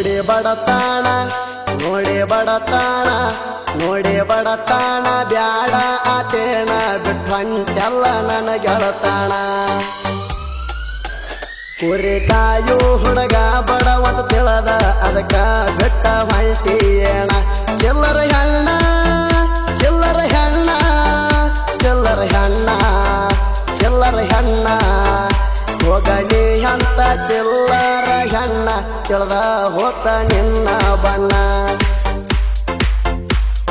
ನೋಡಿ ಬಡತಾಣ ನೋಡಿ ಬಡತಾಣ ನೋಡಿ ಬಡತಾಣ ಬ್ಯಾಡ ಆತೇಣ ಬಿಟ್ಟು ಹೊಂಟೆಲ್ಲ ನನ್ನ ಗೆಳತಾಣ ಕುರಿ ಕಾಯು ಹುಡುಗ ಬಡವತ ತಿಳದ ಅದಕ್ಕ ಬಿಟ್ಟ ಹೊಂಟಿಯೇಣ ಚಿಲ್ಲರ ಹೆಣ್ಣ ಚಿಲ್ಲರ ಹೆಣ್ಣ ಚಿಲ್ಲರ ಹೆಣ್ಣ ಚಿಲ್ಲರ ಹೆಣ್ಣ ಹೋಗಲಿ ಅಂತ ಚಿಲ್ಲರ ಹೆಣ್ಣ ತಿಳಿದ ಹೋತ ನಿನ್ನ ಬಣ್ಣ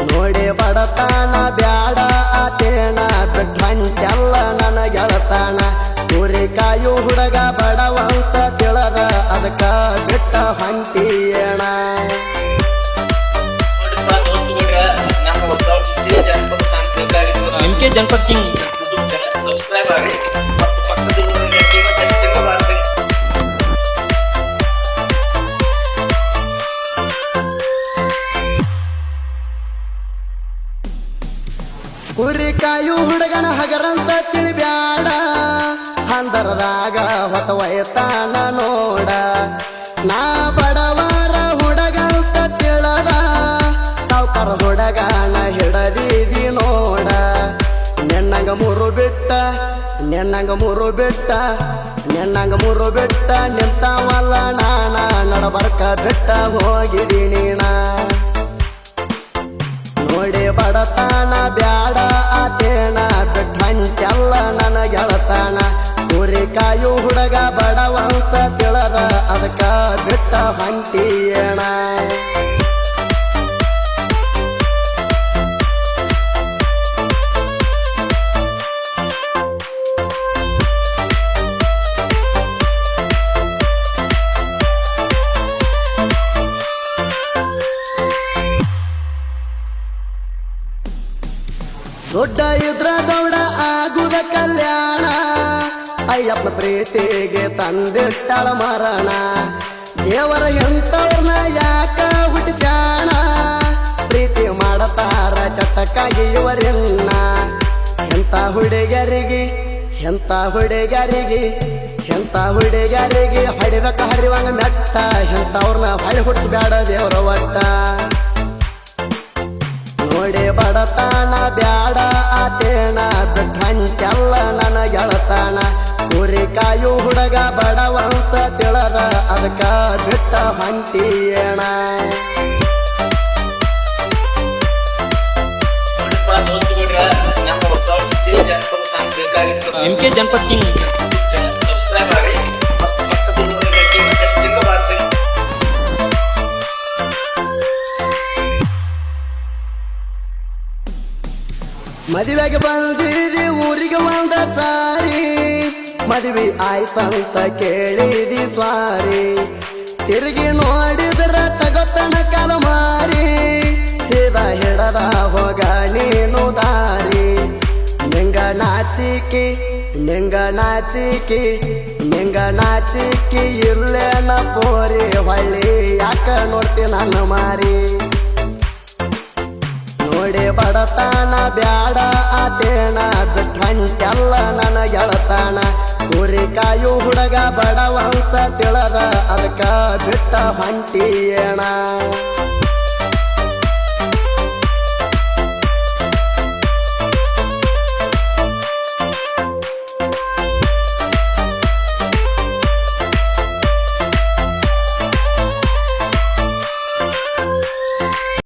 ನೋಡಿ ಬಡತಾಣ ಬ್ಯಾಡ ಆತೇಣ ಬಿಟ್ಟು ಹೊಂಟೆಲ್ಲ ನನ್ನ ಗೆಳತಾಣ ಕುರಿ ಕಾಯು ಹುಡುಗ ಬಡವಂತ ತಿಳದ ಅದಕ್ಕ ಬಿಟ್ಟ ಹೊಂಟಿಯೇಣ MK ಜನಪದ ಕಿಂಗ್ ಸಬ್ಸ್ಕ್ರೈಬ್ ಆಗಿ ಮತ್ತು ಪಕ್ಕದಲ್ಲಿರುವ ಗಂಟೆಯನ್ನು ಚಂದ ಬಾರಿಸಿ ಕುರಿ ಕಾಯು ಹುಡುಗನ ಹಗರಂತ ತಿಳಿಬ್ಯಾಡ ಹಂದರದಾಗ ಹೊತ್ತ ವಯತಾನ ನೋಡ ನಾ ಬಡವರ ಹುಡುಗಂತ ತಿಳದ ಸಾವುಕಾರ ಹುಡುಗನ ಹಿಡದಿದಿ ನೋಡ ನೆನ್ನಂಗ ಮೂರು ಬಿಟ್ಟ ನೆನ್ನಂಗ ಮೂರು ಬಿಟ್ಟ ನೆನ್ನಂಗ ಮೂರು ಬಿಟ್ಟ ನಿಂತವಲ್ಲ ನಾನ ನಡಬರ್ಕ ಬಿಟ್ಟ ಹೋಗಿದಿ ನೀನ ನೋಡಿ ಬಡತಾಣ ಬ್ಯಾಡ ಆತೇಣ ಬಿಟ್ಟು ಹೊಂಟೆಲ್ಲ ನನ್ನ ಗೆಳತಾಣ ಕುರಿ ಕಾಯು ಹುಡುಗ ಬಡವಂತ ತಿಳದ ಅದಕ್ಕ ಬಿಟ್ಟ ಹೊಂಟಿಯೇಣ ದೊಡ್ಡ ಇದ್ರ ದೌಡ ಆಗುದ ಕಲ್ಯಾಣ ಅಯ್ಯಪ್ಪನ ಪ್ರೀತಿಗೆ ತಂದಿಟ್ಟಳ ಮರಣ ದೇವರ ಎಂತವ್ರನ್ನ ಯಾಕ ಹುಟ್ಟಿಸ್ಯಾಣ ಪ್ರೀತಿ ಮಾಡತಾರ ಚಟಕ್ಕಾಗಿ ಇವರಿನ್ನ ಎಂತ ಹುಡುಗರಿಗೆ ಎಂತ ಹುಡುಗರಿಗೆ ಎಂತ ಹುಡುಗರಿಗೆ ಹೊಡಿಬೇಕ ಹರಿವಂಗ ಮೆಟ್ಟ ಎಂತವ್ರನ್ನ ಹೊಳಿ ಹುಟ್ಟಿಸ್ಬ್ಯಾಡ ದೇವರ ಒಟ್ಟ ನೋಡಿ ಬಡತಾಣ ಬ್ಯಾಡ ಆತೇಣ ಬಿಟ್ಟು ಹೊಂಟೆಲ್ಲ ನನ್ನ ಗೆಳತಾಣ ಕುರಿ ಕಾಯು ಹುಡುಗ ಬಡವಂತ ತಿಳದ ಅದಕ್ಕ ಬಿಟ್ಟ ಹೊಂಟಿಯೇಣ ನಮ್ಮ ಹೊಸ ಜನಪದ ಸಾಂಗ್ ಬೇಕಾಗಿತ್ತು MK ಜನಪದ ಕಿಂಗ್ ಸಬ್ಸ್ಕ್ರೈಬ್ ಆಗಿ ಮತ್ತು ಪಕ್ಕದಲ್ಲಿರುವ ಗಂಟೆಯನ್ನು ಚಂದ ಬಾರಿಸಿ ಮದುವೆಗೆ ಬಂದಿದಿ ಊರಿಗೆ ಒಂದ ಸಾರಿ ಮದುವೆ ಆಯ್ತಂತ ಕೇಳಿದಿ ಸ್ವಾರಿ ತಿರುಗಿ ನೋಡಿದ್ರ ತಗೋತನ ಕಾಲ ಮಾರಿ ಸೀದಾ ಹಿಡದ ಹೋಗ ನೀನು ದಾರಿ ನಿಂಗ ನಾಚಿಕಿ ನಿಂಗ ನಾಚಿಕಿ ನಿಂಗ ನಾಚಿಕಿ ಇರ್ಲೇನ ಪೋರಿ ಹೊಳ್ಳಿ ಯಾಕ ನೋಡ್ತಿ ನನ್ನ ಮಾರಿ ನೋಡಿ ಬಡತಾಣ ಬ್ಯಾಡ ಆತೇಣ ಬಿಟ್ಟು ಹೊಂಟೆಲ್ಲ ನನ್ನ ಗೆಳತಾಣ ಕುರಿ ಕಾಯು ಹುಡುಗ ಬಡವಂತ ತಿಳದ ಅದಕ್ಕ ಬಿಟ್ಟ ಹೊಂಟಿಯೇಣ